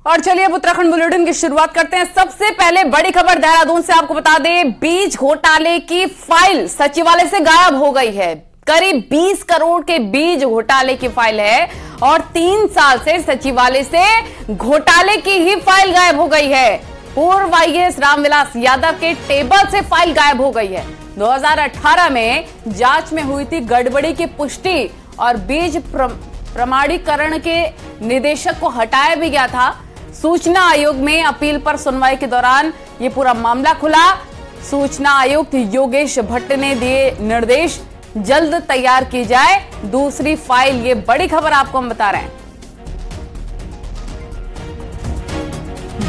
और चलिए अब उत्तराखंड बुलेटिन की शुरुआत करते हैं। सबसे पहले बड़ी खबर देहरादून से आपको बता दें, बीज घोटाले की फाइल सचिवालय से गायब हो गई है। करीब 20 करोड़ के बीज घोटाले की फाइल है और 3 साल से सचिवालय से घोटाले की ही फाइल गायब हो गई है। पूर्व आईएएस रामविलास यादव के टेबल से फाइल गायब हो गई है। 2018 में जांच में हुई थी गड़बड़ी की पुष्टि और बीज प्रमाणीकरण के निदेशक को हटाया भी गया था। सूचना आयोग में अपील पर सुनवाई के दौरान यह पूरा मामला खुला। सूचना आयुक्त योगेश भट्ट ने दिए निर्देश, जल्द तैयार की जाए दूसरी फाइल। ये बड़ी खबर आपको हम बता रहे हैं।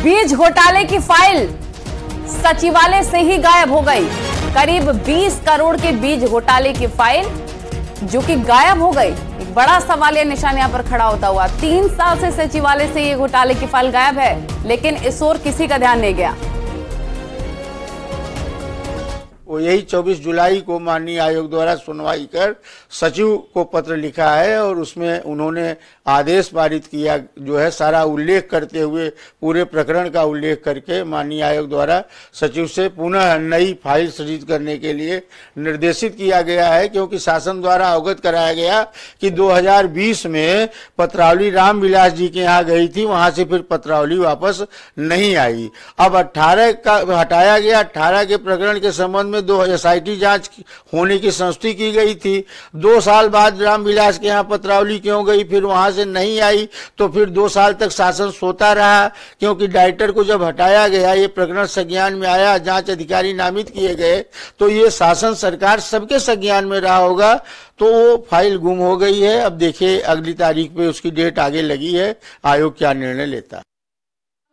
बीज घोटाले की फाइल सचिवालय से ही गायब हो गई। करीब 20 करोड़ के बीज घोटाले की फाइल जो कि गायब हो गई। एक बड़ा सवालिया निशान यहां पर खड़ा होता हुआ। 3 साल से सचिवालय से ये घोटाले की फाइल गायब है, लेकिन इस ओर किसी का ध्यान नहीं गया। वो यही 24 जुलाई को माननीय आयोग द्वारा सुनवाई कर सचिव को पत्र लिखा है और उसमें उन्होंने आदेश पारित किया, जो है सारा उल्लेख करते हुए पूरे प्रकरण का उल्लेख करके माननीय आयोग द्वारा सचिव से पुनः नई फाइल सृजित करने के लिए निर्देशित किया गया है। क्योंकि शासन द्वारा अवगत कराया गया कि 2020 में पत्रावली रामविलास जी के यहाँ गई थी, वहां से फिर पत्रावली वापस नहीं आई। अब 18 का हटाया गया। 18 के प्रकरण के संबंध में 2 SIT जांच होने की संस्तुति की गई थी। 2 साल बाद रामविलास के यहाँ पत्रावली क्यों गई, फिर वहां से नहीं आई, तो फिर 2 साल तक शासन सोता रहा। क्योंकि डायरेक्टर को जब हटाया गया, ये प्रकरण संज्ञान में आया, जांच अधिकारी नामित किए गए, तो ये शासन सरकार सबके संज्ञान में रहा होगा, तो वो फाइल गुम हो गई है। अब देखिए अगली तारीख पे उसकी डेट आगे लगी है, आयोग क्या निर्णय लेता है।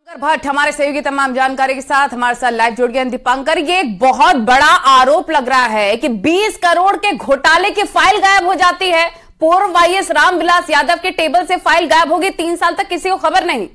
भट्ट हमारे सहयोगी तमाम जानकारी के साथ हमारे साथ लाइव जुड़ गए। दीपांकर, ये एक बहुत बड़ा आरोप लग रहा है कि 20 करोड़ के घोटाले की फाइल गायब हो जाती है। पूर्व आईएएस रामविलास यादव के टेबल से फाइल गायब होगी, 3 साल तक किसी को खबर नहीं।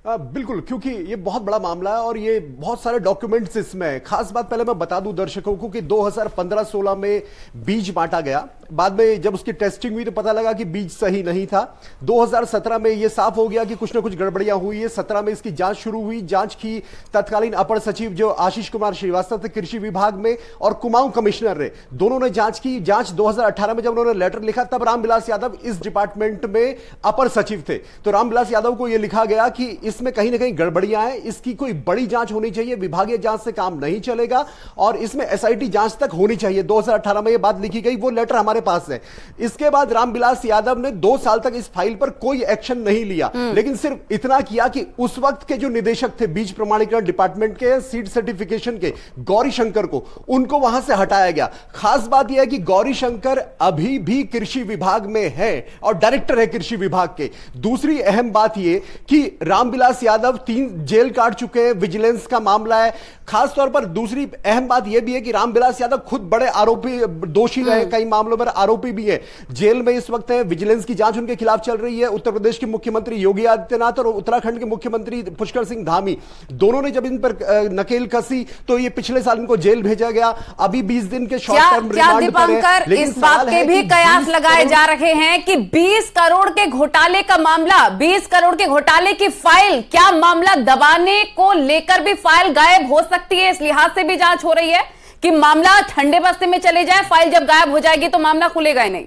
बिल्कुल, क्योंकि ये बहुत बड़ा मामला है और ये बहुत सारे डॉक्यूमेंट्स इसमें है। खास बात पहले मैं बता दूं दर्शकों को कि 2015-16 में बीज बांटा गया। बाद में जब उसकी टेस्टिंग हुई तो पता लगा कि बीज सही नहीं था। 2017 में ये साफ हो गया कि कुछ ना कुछ गड़बड़ियां हुई है। 17 में इसकी जांच शुरू हुई। जांच की तत्कालीन अपर सचिव जो आशीष कुमार श्रीवास्तव थे कृषि विभाग में और कुमाऊं कमिश्नर रहे, दोनों ने जांच की। जांच 2018 में जब उन्होंने लेटर लिखा, तब रामविलास यादव इस डिपार्टमेंट में अपर सचिव थे। तो रामविलास यादव को यह लिखा गया कि इसमें कहीं ना कहीं गड़बड़ियां हैं, इसकी कोई बड़ी जांच होनी चाहिए, विभागीय जांच से काम नहीं चलेगा और इसमें SIT जांच तक होनी चाहिए। 2018 में यह बात लिखी गई, वो लेटर हमारे पास है। इसके बाद रामविलास यादव ने 2 साल तक इस फाइल पर कोई एक्शन नहीं लिया, लेकिन सिर्फ इतना किया कि उस वक्त के जो निदेशक थे बीज प्रमाणीकरण डिपार्टमेंट के, सीड सर्टिफिकेशन के, गौरी शंकर को, उनको वहां से हटाया गया। खास बात यह है कि गौरी शंकर अभी भी कृषि विभाग में है और डायरेक्टर है कृषि विभाग के। दूसरी अहम बात यह कि रामविलास यादव 3 जेल काट चुके हैं, विजिलेंस का मामला है। खास तौर पर दूसरी अहम बात यह भी है कि रामविलास यादव खुद बड़े आरोपी, दोषी रहे, कई मामलों में आरोपी भी है, जेल में इस वक्त है। विजिलेंस की जांच उनके खिलाफ चल रही है। उत्तर प्रदेश के मुख्यमंत्री योगी आदित्यनाथ और उत्तराखंड के मुख्यमंत्री पुष्कर सिंह धामी, दोनों ने जब इन पर नकेल कसी तो ये पिछले साल इनको जेल भेजा गया। अभी 20 दिन के शॉर्ट टर्म रिमांड पर है। लेकिन इस बात के भी कयास लगाए जा रहे हैं कि 20 करोड़ के घोटाले का मामला, 20 करोड़ के घोटाले की फाइल, क्या मामला दबाने को लेकर भी फाइल गायब हो सकती है? इस लिहाज से भी जांच हो रही है कि मामला ठंडे बस्ते में चले जाए, फाइल जब गायब हो जाएगी तो मामला खुलेगा ही नहीं।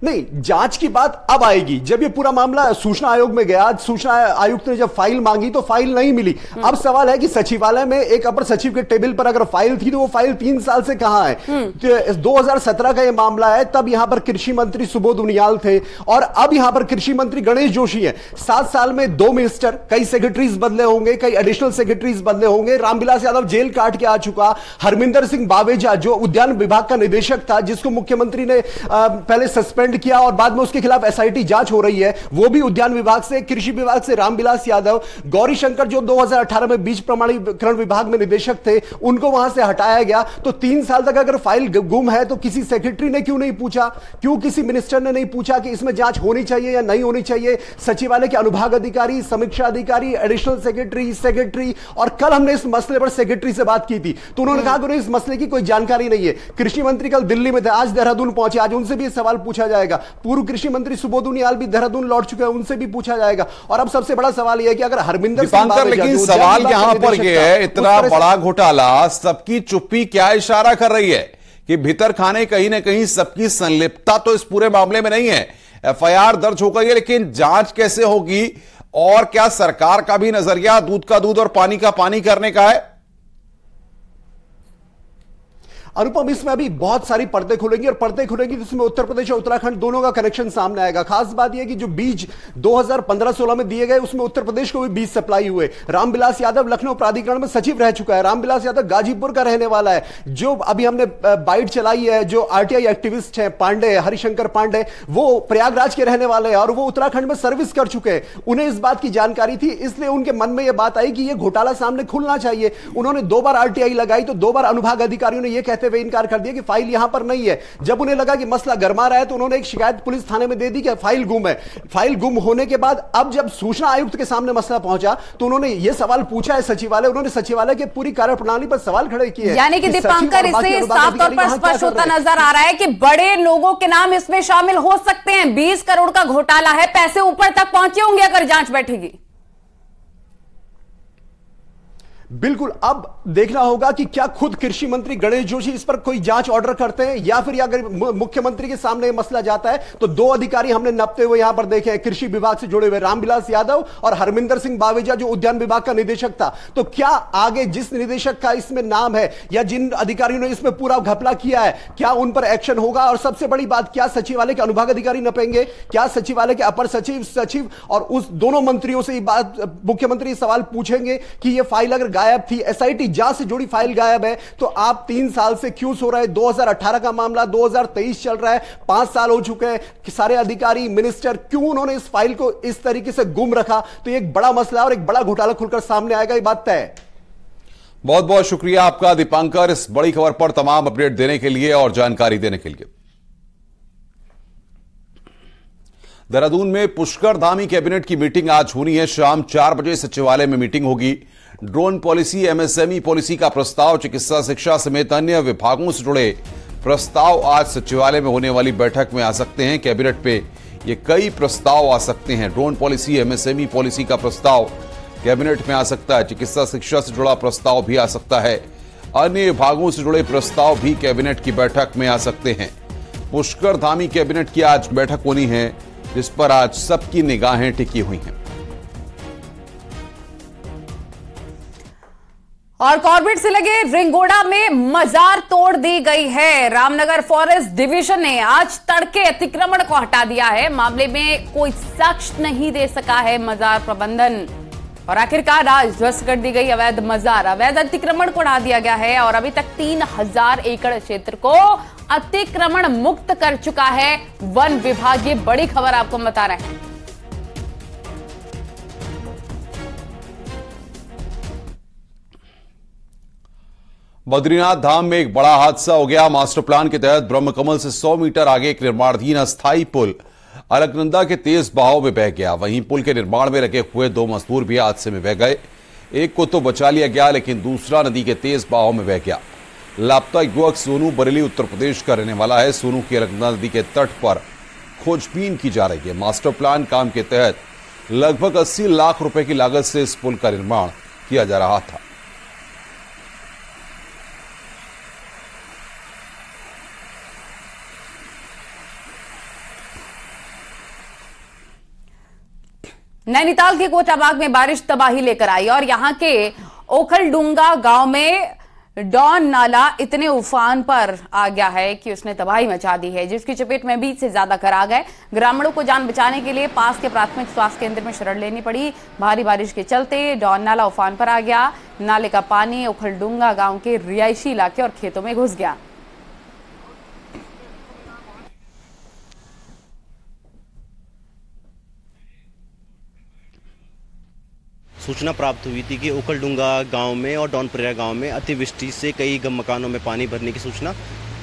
नहीं, जांच की बात अब आएगी जब ये पूरा मामला सूचना आयोग में गया। सूचना आयुक्त ने जब फाइल मांगी तो फाइल नहीं मिली। अब सवाल है कि सचिवालय में एक अपर सचिव के टेबल पर अगर फाइल थी तो वो फाइल 3 साल से कहां है? तो 2017 का ये मामला है, तब यहां पर कृषि मंत्री सुबोध उनियाल थे और अब यहां पर कृषि मंत्री गणेश जोशी है। 7 साल में 2 मिनिस्टर, कई सेक्रेटरीज बदले होंगे, कई एडिशनल सेक्रेटरीज बदले होंगे। रामविलास यादव जेल काट के आ चुका। हरमिंदर सिंह बावेजा जो उद्यान विभाग का निदेशक था, जिसको मुख्यमंत्री ने पहले सस्पेंड किया और बाद में उसके खिलाफ SIT जांच हो रही है, वो भी उद्यान विभाग से, कृषि विभाग से रामविलास यादव। गौरी शंकर जो 2018 में बीज प्रमाणीकरण विभाग में निदेशक थे, उनको वहां से हटाया गया। तो 3 साल तक अगर फाइल गुम है तो किसी सेक्रेटरी ने क्यों नहीं पूछा, क्यों किसी मिनिस्टर ने नहीं पूछा कि इसमें जांच होनी चाहिए या नहीं होनी चाहिए? सचिवालय के अनुभाग अधिकारी, समीक्षा अधिकारी, एडिशनल सेक्रेटरी और कल हमने इस मसले पर सेक्रेटरी से बात की थी तो उन्होंने कहा कि उन्हें इस मसले की कोई जानकारी नहीं है। कृषि मंत्री कल दिल्ली में थे, आज देहरादून पहुंचे, आज उनसे भी सवाल पूछा जाएगा जाएगा। पूर्व कृषि मंत्री सुबोध उनियाल भी देहरादून लौट चुके हैं, उनसे भी पूछा जाएगा। और अब सबसे बड़ा सवाल यह है कि अगर हरमिंदर सिंह बावेजा, लेकिन सवाल यहां पर यह है, इतना बड़ा घोटाला, सबकी चुप्पी क्या इशारा कर रही है कि भीतर खाने कहीं ना कहीं सबकी संलिप्तता तो इस पूरे मामले में नहीं है। एफआईआर दर्ज हो गई है, लेकिन जांच कैसे होगी और क्या सरकार का भी नजरिया दूध का दूध और पानी का पानी करने का है? अनुपम, इसमें अभी बहुत सारी पर्दे खुलेंगी और पर्दे खुलेंगी तो इसमें उत्तर प्रदेश और उत्तराखंड दोनों का कनेक्शन सामने आएगा। खास बात यह कि जो बीज 2015-16 में दिए गए उसमें उत्तर प्रदेश को भी बीज सप्लाई हुए। रामविलास यादव लखनऊ प्राधिकरण में सचिव रह चुका है। रामविलास यादव गाजीपुर का रहने वाला है। जो अभी हमने बाइट चलाई है, जो आरटीआई एक्टिविस्ट है पांडे, हरिशंकर पांडे, वो प्रयागराज के रहने वाले हैं और वो उत्तराखंड में सर्विस कर चुके हैं। उन्हें इस बात की जानकारी थी, इसलिए उनके मन में यह बात आई कि यह घोटाला सामने खुलना चाहिए। उन्होंने 2 बार आरटीआई लगाई तो 2 बार अनुभाग अधिकारियों ने यह कहते हुए इनकार कर दिया कि फाइल यहां पर नहीं है। जब उन्हें लगा कि मसला गरमा रहा है तो उन्होंने एक शिकायत पुलिस थाने में दे दी कि फाइल गुम है। फाइल गुम होने के बाद अब जब सूचना आयुक्त के सामने मसला पहुंचा तो उन्होंने यह सवाल पूछा है सचिवालय, उन्होंने सचिवालय के पूरी कार्यप्रणाली पर सवाल खड़े किए। यानी कि दीपांकर, इससे साफ तौर पर स्पष्ट होता नजर आ रहा है कि बड़े लोगों के नाम इसमें शामिल हो सकते हैं। 20 करोड़ का घोटाला है, पैसे ऊपर तक पहुंचे होंगे अगर जांच बैठेगी। बिल्कुल, अब देखना होगा कि क्या खुद कृषि मंत्री गणेश जोशी इस पर कोई जांच ऑर्डर करते हैं या फिर अगर मुख्यमंत्री के सामने यह मसला जाता है तो 2 अधिकारी हमने नपते हुए यहां पर देखे हैं कृषि विभाग से जुड़े हुए, रामविलास यादव और हरमिंदर सिंह बावेजा जो उद्यान विभाग का निदेशक था। तो क्या आगे जिस निदेशक का इसमें नाम है या जिन अधिकारियों ने इसमें पूरा घपला किया है, क्या उन पर एक्शन होगा? और सबसे बड़ी बात, क्या सचिवालय के अनुभाग अधिकारी नपेंगे? क्या सचिवालय के अपर सचिव, सचिव और उस दोनों मंत्रियों से बात मुख्यमंत्री सवाल पूछेंगे कि यह फाइल अगर गायब थी, एसआईटी जांच से जुड़ी फाइल गायब है, तो आप 3 साल से क्यों सो रहे? 2018 का मामला 2023 चल रहा है, 5 साल हो चुके हैं। सारे अधिकारी, मिनिस्टर, क्यों उन्होंने इस फाइल को इस तरीके से गुम रखा? तो एक बड़ा मसला और एक बड़ा घोटाला खुलकर सामने आएगा, ये बात तय है। बहुत बहुत शुक्रिया आपका दीपांकर, इस बड़ी खबर पर तमाम अपडेट देने के लिए और जानकारी देने के लिए। देहरादून में पुष्कर धामी कैबिनेट की मीटिंग आज होनी है। शाम 4 बजे सचिवालय में मीटिंग होगी। ड्रोन पॉलिसी, एमएसएमई पॉलिसी का प्रस्ताव, चिकित्सा शिक्षा समेत अन्य विभागों से जुड़े प्रस्ताव आज सचिवालय में होने वाली बैठक में आ सकते हैं। कैबिनेट पे ये कई प्रस्ताव आ सकते हैं। ड्रोन पॉलिसी, एमएसएमई पॉलिसी का प्रस्ताव कैबिनेट में आ सकता है। चिकित्सा शिक्षा से जुड़ा प्रस्ताव भी आ सकता है। अन्य विभागों से जुड़े प्रस्ताव भी कैबिनेट की बैठक में आ सकते हैं। पुष्कर धामी कैबिनेट की आज बैठक होनी है, जिस पर आज सबकी निगाहें टिकी हुई हैं। और कॉर्बेट से लगे रिंगोड़ा में मजार तोड़ दी गई है। रामनगर फॉरेस्ट डिवीजन ने आज तड़के अतिक्रमण को हटा दिया है। मामले में कोई साक्ष्य नहीं दे सका है मजार प्रबंधन और आखिरकार आज ध्वस्त कर दी गई अवैध मजार, अवैध अतिक्रमण को हटा दिया गया है और अभी तक 3000 एकड़ क्षेत्र को अतिक्रमण मुक्त कर चुका है वन विभाग। ये बड़ी खबर आपको बता रहे हैं। बद्रीनाथ धाम में एक बड़ा हादसा हो गया। मास्टर प्लान के तहत ब्रह्मकमल से 100 मीटर आगे एक निर्माणाधीन अस्थायी पुल अलकनंदा के तेज बहाव में बह गया। वहीं पुल के निर्माण में लगे हुए 2 मजदूर भी हादसे में बह गए। एक को तो बचा लिया गया, लेकिन दूसरा नदी के तेज बहाव में बह गया। लापता युवक सोनू बरेली उत्तर प्रदेश का रहने वाला है। सोनू की अलकनंदा नदी के तट पर खोजबीन की जा रही है। मास्टर प्लान काम के तहत लगभग 80 लाख रुपए की लागत से इस पुल का निर्माण किया जा रहा था। नैनीताल के कोटाबाग में बारिश तबाही लेकर आई और यहां के ओखलडुंगा गांव में डॉन नाला इतने उफान पर आ गया है कि उसने तबाही मचा दी है, जिसकी चपेट में 20 से ज्यादा घर आ गए। ग्रामीणों को जान बचाने के लिए पास के प्राथमिक स्वास्थ्य केंद्र में शरण लेनी पड़ी। भारी बारिश के चलते डॉन नाला उफान पर आ गया। नाले का पानी ओखलडुंगा गांव के रिहायशी इलाके और खेतों में घुस गया। सूचना प्राप्त हुई थी कि ओखलडुंगा गांव में और डॉनपरेरा गांव में अतिवृष्टि से कई मकानों में पानी भरने की सूचना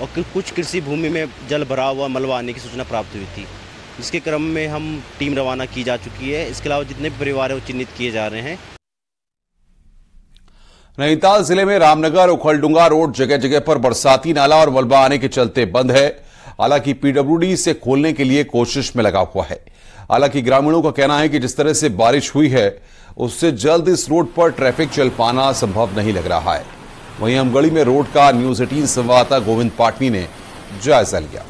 और कुछ कृषि भूमि में जल भराव व मलबा आने की सूचना प्राप्त हुई थी, जिसके क्रम में हम टीम रवाना की जा चुकी है। इसके अलावा जितने भी परिवार है वो चिन्हित किए जा रहे हैं। नैनीताल जिले में रामनगर ओखलडुंगा रोड जगह जगह पर बरसाती नाला और मलबा आने के चलते बंद है। हालांकि पीडब्ल्यूडी इसे खोलने के लिए कोशिश में लगा हुआ है। हालांकि ग्रामीणों का कहना है कि जिस तरह से बारिश हुई है उससे जल्द इस रोड पर ट्रैफिक चल पाना संभव नहीं लग रहा है। वहीं अमगढ़ी में रोड का न्यूज़ 18 संवाददाता गोविंद पाटनी ने जायजा लिया।